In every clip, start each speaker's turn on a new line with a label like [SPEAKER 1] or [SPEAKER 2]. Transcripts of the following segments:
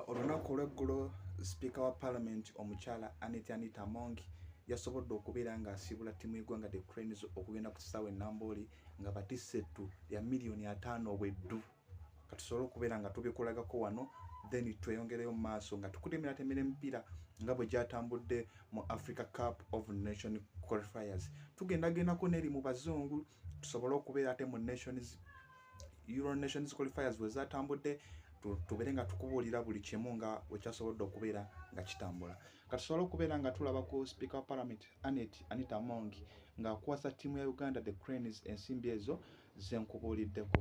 [SPEAKER 1] Olunaku olw'eggulo Sipiika wa Parliament omukyala Anita Among yasobodde okubeera ng'asiibula ttiimu y'eggwanga The Cranes okugenda ku kisaawe Namboole nga batisse ettu lya $5,000,000 obweddu. Katusobole okubeera nga tubikulagako wano then tweyongereyo mu maaso nga tukulemera temera emipiira nga bwe gyatambudde mu Africa Cup of Nations qualifiers. Tugendagendako n'eri mu bazungu tusobole okubeera ate mu Euro Nations qualifiers bwe zatambudde tubeere nga tukubuulira buli kimu nga wekyasobodde okubeera nga kitambula. Katusobole okubeera nga tulaba ku Speaker wa Parliament Anita Among ng'akwasa ttiimu ya Uganda The Cranes ensimbi ezo ze nkubuuliddeko.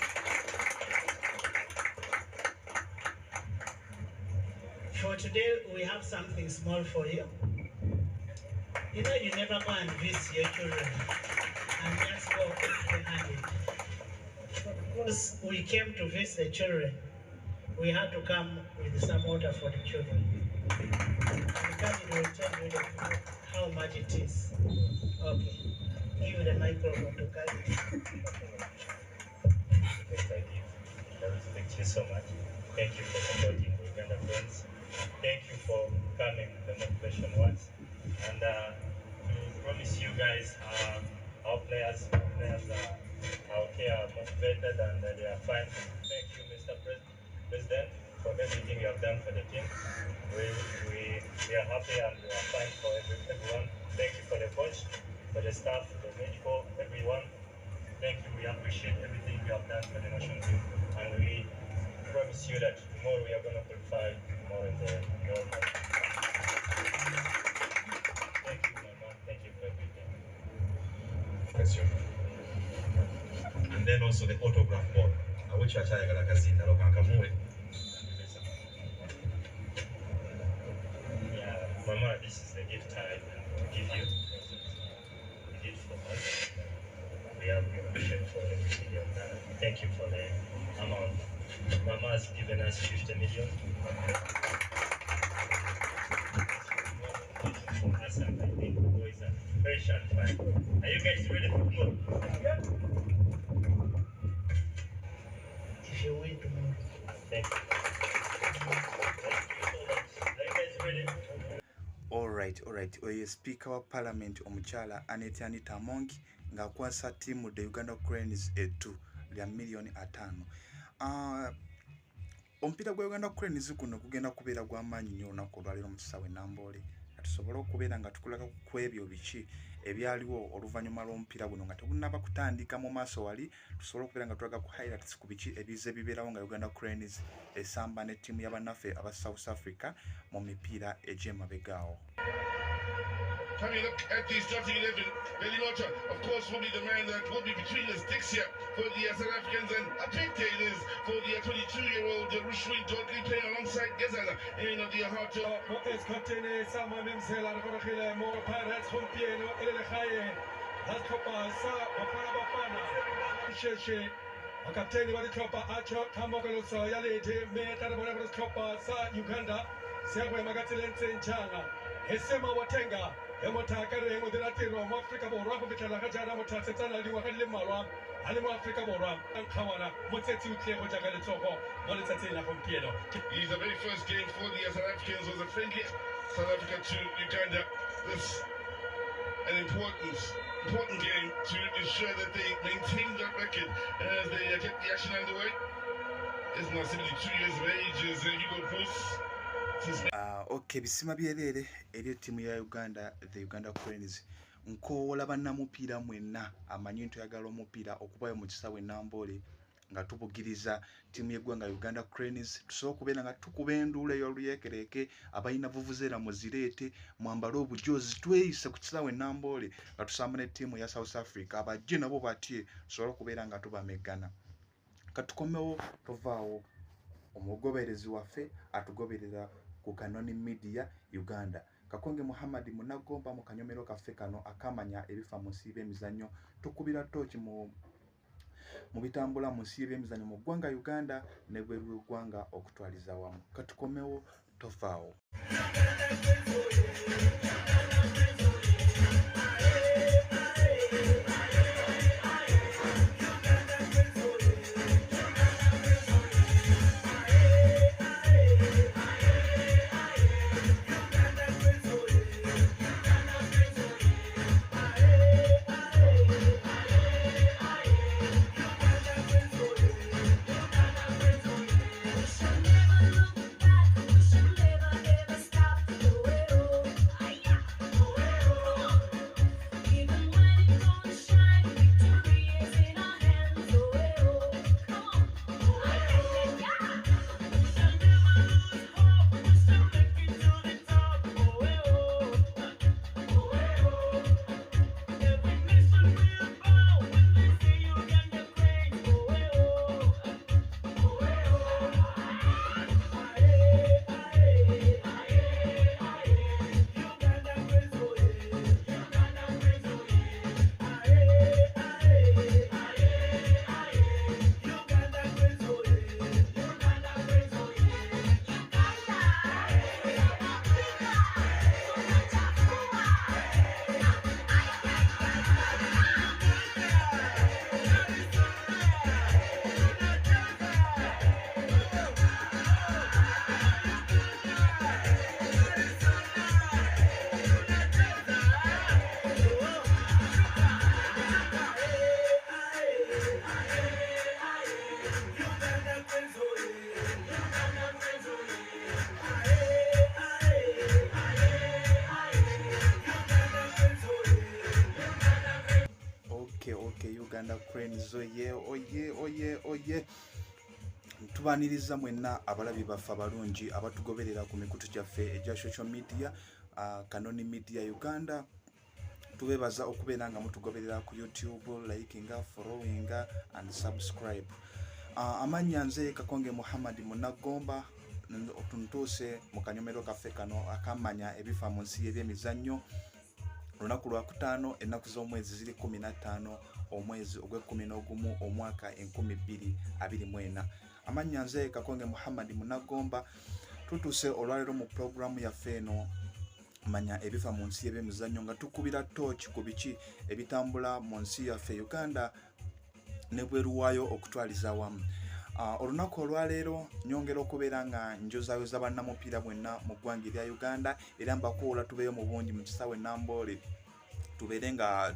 [SPEAKER 2] For today, we have something small for you. You know, you never go and visit your children and just go empty-handed. Because we came to visit the children, we had to come with some order for the children. The captain will tell you how much it is. Okay. Give the microphone to Khalid.
[SPEAKER 3] Thank you. Thank you so much. Thank you for supporting the Uganda friends. Thank you for coming to the motivation once. And we promise you guys, our players are okay, are motivated, and they are fine. Thank you, Mr. President, for everything you have done for the team. We are happy and we are fine for everyone. Thank you for the coach, for the staff, the medical, everyone. Thank you. We appreciate everything you have done for the national team, and we promise you that tomorrow we are going to qualify more in the world. Thank you, Mama. Thank you for everything.
[SPEAKER 4] Thanks, you. And then also the autograph board. I wish I had a casino.
[SPEAKER 3] Yeah, Mama, this is the gift I give you. A gift from us. We have appreciation for everything you have done. Thank you for the amount. Mama has given us 50 million. For us, and I think the boys are very sharp. Are you guys ready for more? Yeah.
[SPEAKER 2] If you win tomorrow.
[SPEAKER 3] Thank you. Are you guys ready?
[SPEAKER 1] Alright. Oye Speaker wa Parliament omukyala Anita Among ng'akwasa ttiimu The Uganda Cranes ettu lya $5,000,000. Omupiira gwa Uganda Cranes guno gugenda kubeera gw'amaanyi nnyo olunaku olwaleero mu kisaawe Namboole. Tusobole okubeera nga tukulaga ku ebyo biki ebyaliwo oluvannyuma lw'omupiira guno nga tegunnaba kutandika mu maaso wali. Tusobole okubeera nga tulaga ku highlights ku biki ebize bibeerawo nga Uganda Cranes esamba ne ttiimu y'abannaffe aba South Africa mu mipiira egy'emabegaawo.
[SPEAKER 5] Having a look at the starting 11, Billy Motta, of course, will be the man that will be between the sticks here for the South Africans, and a big day it is for the 22-year-old Rushwin Dudley playing alongside Gezana in the heart of
[SPEAKER 6] Mokes captain Sama Mimsela Rokhile Mo Pirates Humpieno Elekhaye Haskopa Sa Bafana Sheshe Kapteni wa Chopa Acho Kamokelo so Yalete Meta Bora Chopa Sa Uganda Siagwe Magatilense Nchanga Hesema Watenga Emotakare Moderatiro mo Africa Borwa Bitala Kajara Motatsana Liwa Limalwa Alimu Africa Borwa Kawana Moteti Utlego Jagale Toko Molitatina Humpieno.
[SPEAKER 5] He's the very first game for the South Africans was a friendly South Africa to Uganda. This an important game to ensure that they maintain that record as they get the action underway. It's now 72 years of age as Hugo Bruce.
[SPEAKER 1] Okay, bisima byerere eri ttiimu ya Uganda The Uganda Cranes nkoola bannamupiira mwenna amanyi ntoyagala omupiira okubayo mu kisaawe Namboole nga tubugiriza ttiimu y'eggwanga Uganda Cranes tusobola okubeera nga tukuba enduula ey'oluyeekereeke abalina vuvuzeera muzireete mwambale obujoozi tweyise ku kisaawe Namboole nga tusamba ne ttiimu ya South Africa abajje nabo batye tusobole okubeera nga tubameggana. Katukomewo tovaawo omugoberezi waffe atugoberera ku Kanoni Media Uganda. Kakonge Muhammad Munagomba mu kanyomero kaffe kano akamanya ebifa mu nsi y'emizannyo tukubira tooki mu bitambula mu nsi y'emizannyo mu ggwanga Uganda ne bweru w'eggwanga okutwaliza wamu. Katukomewo tovaawo. Cranes oye tubaniriza mwenna abalabi baffe abalungi abatugoberera ku mikutu gyaffe egya social media Kanoni Media Uganda. Tubebaza okubeera nga mutugoberera ku YouTube, likinga, followinga and subscribe. Amanya nze Kakonge Muhammad Munagomba otuntuuse mu kanyomero kaffe kano akamanya ebifa mu nsi y'ebyemizannyo. Lunaku lwa kutaano ennaku z'omwezi ziri 15 omwezi ogw'e11 omwaka 2024. Amanya nze Kakonge Muhammad Munagomba tutuuse olwaleero mu programu yaffe eno manya ebifa mu nsi y'ebyemizannyo nga tukubira torch ku biki ebitambula mu nsi yaffe Uganda ne bweru waayo okutwaliza wamu. Olunaku olwaleero nyongera okubeera nga njozayoza bannamupiira bwenna mu ggwanga erya Uganda era mbakuula tubeeyo mu bungi mu kisaawe Namboole tubeere nga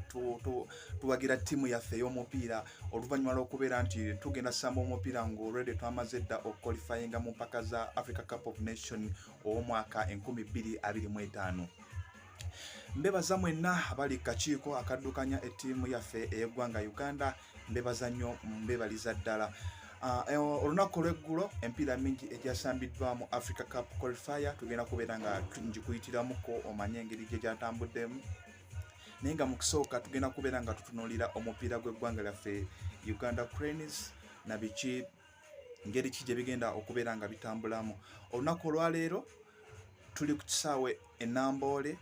[SPEAKER 1] tuwagira ttiimu yaffe ey'omupiira oluvannyuma lw'okubeera nti tugenda samba omupiira ng'olwedde twamaze dda okuqualifyinga mu mpaka za Africa Cup of Nations ow'omwaka 2025. Mbebaza mwenna abali kakiiko akaddukanya ettiimu yaffe ey'eggwanga Uganda, mbebaza nnyo, mbebaliza ddala. Olunaku olw'eggulo empiira mingi egyasambiddwa mu Africa Cup qualifier tugenda kubeera nga ngikuyitiramuko omanye engeri gye gyatambuddemu. Naye nga mu kusooka tugenda kubeera nga tutunuulira omupiira gw'eggwanga lyaffe Uganda Cranes na biki ngeri ki gye bigenda okubeera nga bitambulamu. Olunaku olwaleero tuli ku kisaawe e Namboole,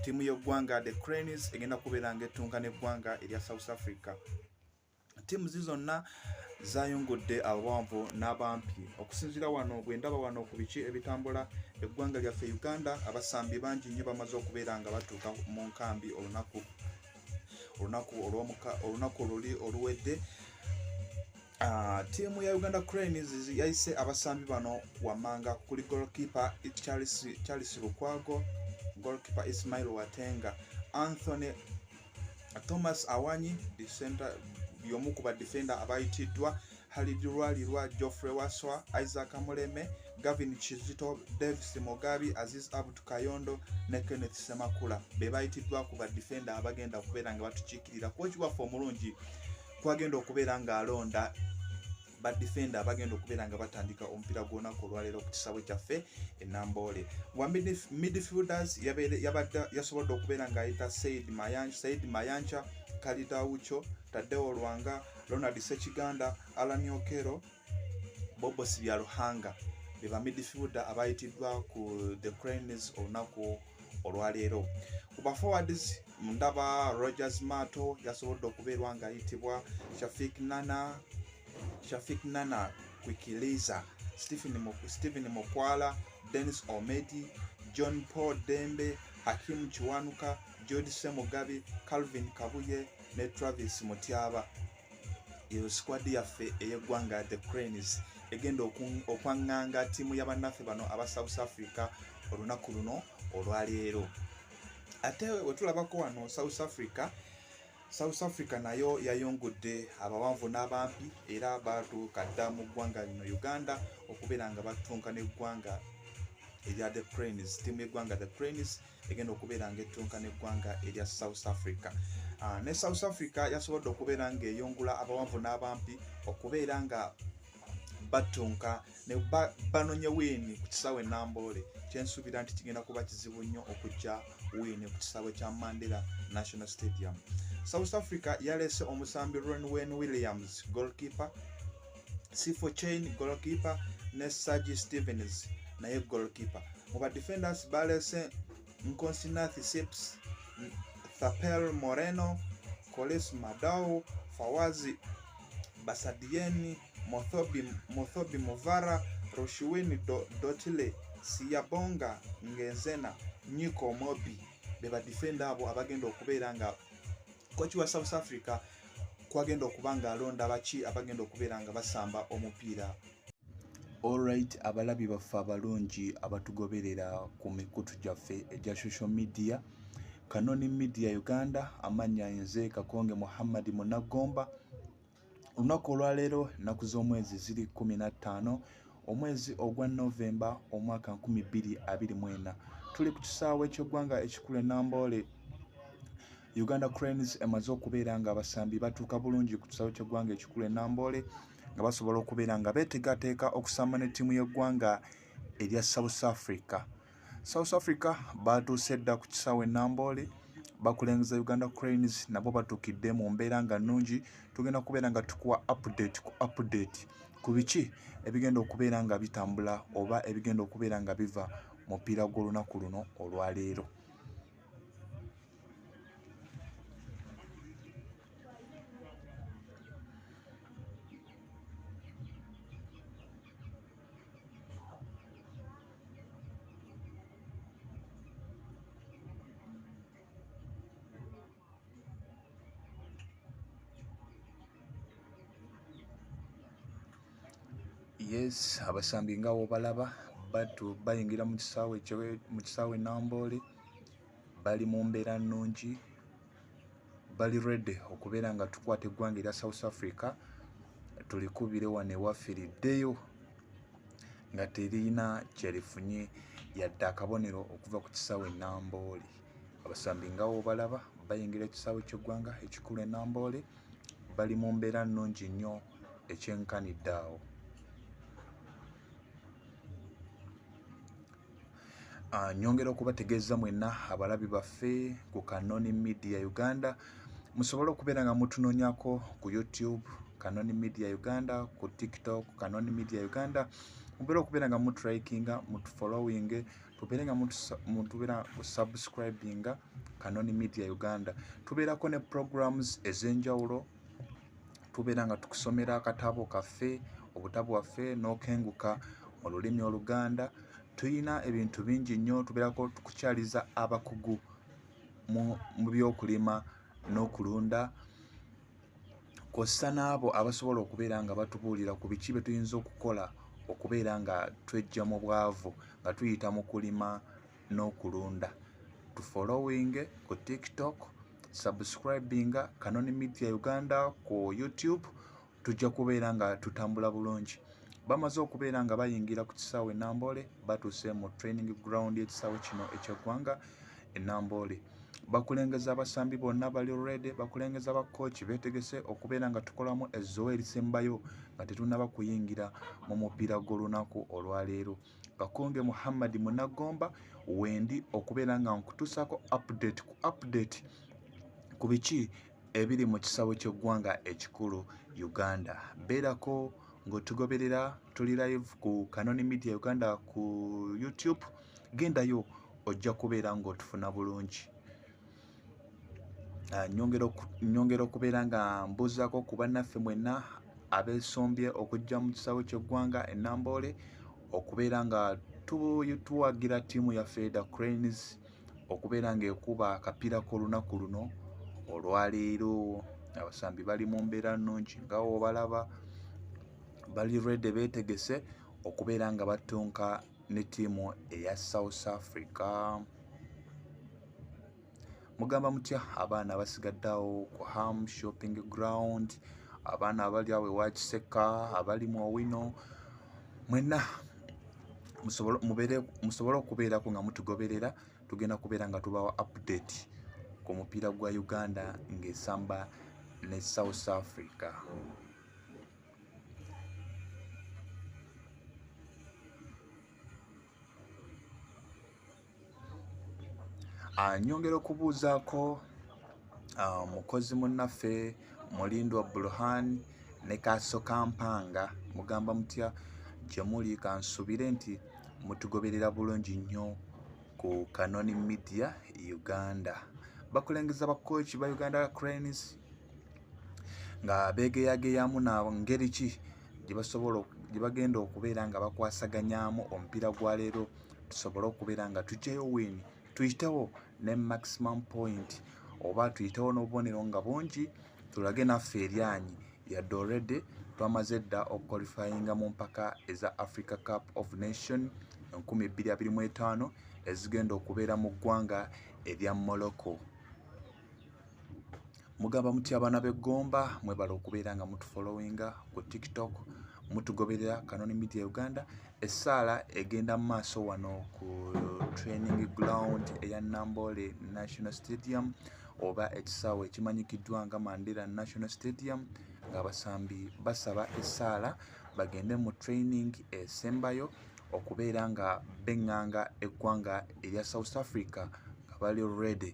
[SPEAKER 1] ttiimu y'eggwanga The Cranes egenda kubeera nga ettunka n'eggwanga erya South Africa. Ttiimu zonna zayungudde abawanvu n'abampi. Okusinziira wano bwe ndaba wano ku biki ebitambula eggwanga lyaffe Uganda, abasambi bangi nnyo bamaze okubeera nga batuuka mu nkambi olunaku oluwedde. Ttiimu ya Uganda Cranes yayise abasambi bano wammanga kuli goalkeeper Charles Lukwago, goalkeeper Ismail Watenga, Anthony Thomas Awanyi defender y'omu ku badefender abayitiddwa, Halid Lwalirwa, Geoffrey Waswa, Isaac Muleme, Gavin Kizito, Davis Mugabi, Aziz Abdu Kayondo ne Kenneth Semakula be bayitiddwa ku badefender abagenda okubeera nga batukiikirira. Coach waffe omulungi kwagenda okubeera nga alonda badefender abagenda okubeera nga batandika omupiira gw'olunaku olwaleero ku kisaawe kyaffe e Namboole. Wa midfielders yasobodde okubeera nga ayita Said Mayancha, Kalida Ucho, Tadeo Lwanga, Ronald Sekiganda, Alan Okero, Bobo Sibyaruhanga be ba midfielder abayitiddwa ku The Cranes olunaku olwaleero. Ku ba forwards ndaba Rogers Mato yasobodde okubeerwa nga ayitibwa, Shafik Nana Kwikiliza, Stephen Mokwala, Dennis Omedi, John Paul Dembe, Hakim Chiwanuka, George Semugabi, Calvin Kabuye ne Travis Mutyaba. Iyo squad yaffe ey'eggwanga The Cranes egenda okwaŋŋanga ttiimu y'abannaffe bano aba South Africa olunaku luno olwaleero. Ate we tulabako wano South Africa nayo yayungudde abawanvu n'abampi era batuuka dda mu ggwanga lino Uganda okubeera nga batunka n'eggwanga erya The Cranes. Ttiimu y'eggwanga The Cranes egenda okubeera nga ettunka n'eggwanga erya South Africa. Ne South Africa yasobodde okubeera nga eyungula abawanvu n'abampi okubeera nga batunka ne banonye wiini ku kisaawe Namboole. Kyensuubira nti kigenda kuba kizibu nnyo okujja wiini ku kisaawe kya Mandela National Stadium. South Africa yaleese omusambi Ronwen Williams goalkeeper, Sifo Chain goalkeeper ne Saji Stevens naye goalkeeper. Mu ba defenders baleese Nkosinathi Sips, Thapel Moreno, Coles Madau, Fawazi Basadieni, Mothobi Movara, Roshiweni Dotile, Siyabonga Ngenzena, Nyiko Mobi be ba defender abo abagenda okubeera nga coach wa South Africa kwagenda okubanga alonda abagenda okubeera nga basamba omupiira. Alright, abalabi baffe abalungi abatugoberera ku mikutu gyaffe egya social media, Kanoni Media Uganda, amanya nze Kakonge Muhammad Munagomba. Olunaku olwaleero ennaku z'omwezi ziri 15 omwezi ogwa November omwaka 2024. Tuli ku kisaawe ky'eggwanga ekikulu e Namboole. Uganda Cranes emaze okubeera nga abasambi batuuka bulungi ku kisawe ky'eggwanga ekikulu e Namboole nga basobola okubeera nga beeteekateeka okusamba ne ttiimu y'eggwanga erya South Africa. South Africa batuuse dda ku kisawe e Namboole bakulengeza Uganda Cranes nabo batuukidde mu mbeera nga nnungi. Tugenda kubeera nga tukuwa update ku biki ebigenda okubeera nga bitambula oba ebigenda okubeera nga biva mu mupiira gw'olunaku luno olwaleero. Yes, abasambi nga bw'obalaba bayingira mu kisaawe Namboole, bali mu mbeera nnungi, bali ready okubeera nga tukwata eggwanga erya South Africa tulikubire wano ewaffe liddeyo nga terina kyerifunye yadde akabonero okuva ku kisaawe Namboole. Abasambi nga bw'obalaba bayingira ekisaawe ky'eggwanga ekikulu e Namboole, bali mu mbeera nnungi nnyo ekyenkanidde awo. Nyongera okubategeeza mwenna abalabi baffe ku Kanoni Media Uganda, musobole okubeera nga mutunoonyako ku YouTube Kanoni Media Uganda, ku TikTok Kanoni Media Uganda, mubeera okubeera nga mutulikinga, mutufollowing, tubeere nga mutubeera subscribinga Kanoni Media Uganda. Tubeerako ne programs ez'enjawulo, tubeera nga tukusomera akatabo kaffe, obutabo bwaffe n'okenguka mu lulimi Oluganda. Tuyina ebintu bingi nnyo, tubeerako tukukyaliza abakugu mu by'okulima n'okulunda, kw'ossa n'abo abasobola okubeera nga batubuulira ku biki bye tuyinza okukola okubeera nga tweggya mu bwavu nga tuyita mu kulima n'okulunda. Tufollowing ku TikTok, subscribinga Kanoni Media Uganda ku YouTube, tujja kubeera nga tutambula bulungi. Bamaze okubeera nga bayingira ku kisaawe Namboole, batuuse mu training ground y'ekisaawe kino eky'eggwanga e Namboole. Bakulengeza abasambi bonna bali ready, bakulengeza bakooki beetegese okubeera nga tukolamu ezzowa erisembayo nga tetunnaba kuyingira mu mupiira gw'olunaku olwaleero. Kakonge Muhammad Munagomba wendi okubeera nga nkutuusako update ku biki ebiri mu kisaawe ky'eggwanga ekikulu Uganda. Beerako ng'otugoberera, tuli live ku Kanoni Media Uganda ku YouTube, gendayo ojja kubeera ng'otufuna bulungi. Nyongera okubeera nga mbuuzaako ku bannaffe mwenna abeesombye okujja mu kisaawe ky'eggwanga e Namboole okubeera nga tuwagira ttiimu yaffe The Cranes okubeera ng'ekuba akapiira k'olunaku luno olwaleero. Abasambi bali mu mbeera nnungi nga bw'obalaba, bali ready beetegese okubeera nga batunka ne ttiimu eya South Africa. Mugamba mutya abaana abasigadde awo ku Ham Shopping Ground, abaana abali awo ewa Kiseka, abali mu Owino, mwenna musobole okubeerako nga mutugoberera. Tugenda kubeera nga tubawa update ku mupiira gwa Uganda ng'esamba ne South Africa. Nyongera okubuuzaako mukozi munnaffe Mulindwa Burhan ne Kaaso Kampanga, mugamba mutya gye muli? Kansubire nti mutugoberera bulungi nnyo ku Kanoni Media Uganda. Bakulengeza bakooki ba Uganda Cranes nga beegeyageyamu na ngeri ki gye bagenda okubeera nga bakwasaganyaamu omupiira gwa leero, tusobole okubeera nga tujjayo win, tuyitewo ne maximum point oba tuyitewo n'obubonero nga bungi, tulage naffe eryanyi yadde already twamaze dda okuqualifyinga mu mpaka eza Africa Cup of Nation 2025 ezigenda okubeera mu ggwanga erya Morocco. Mugamba mutya abaana b'eggomba, mwebala okubeera nga mutufollowinga ku TikTok, mutugoberera Kanoni Media Uganda. Essaala egenda mu maaso wano ku training ground eya Namboole National Stadium oba ekisaawe ekimanyikiddwa nga Mandela National Stadium ng'abasambi basaba essaala bagende mu training esembayo okubeera nga beŋŋanga eggwanga erya South Africa nga bali ready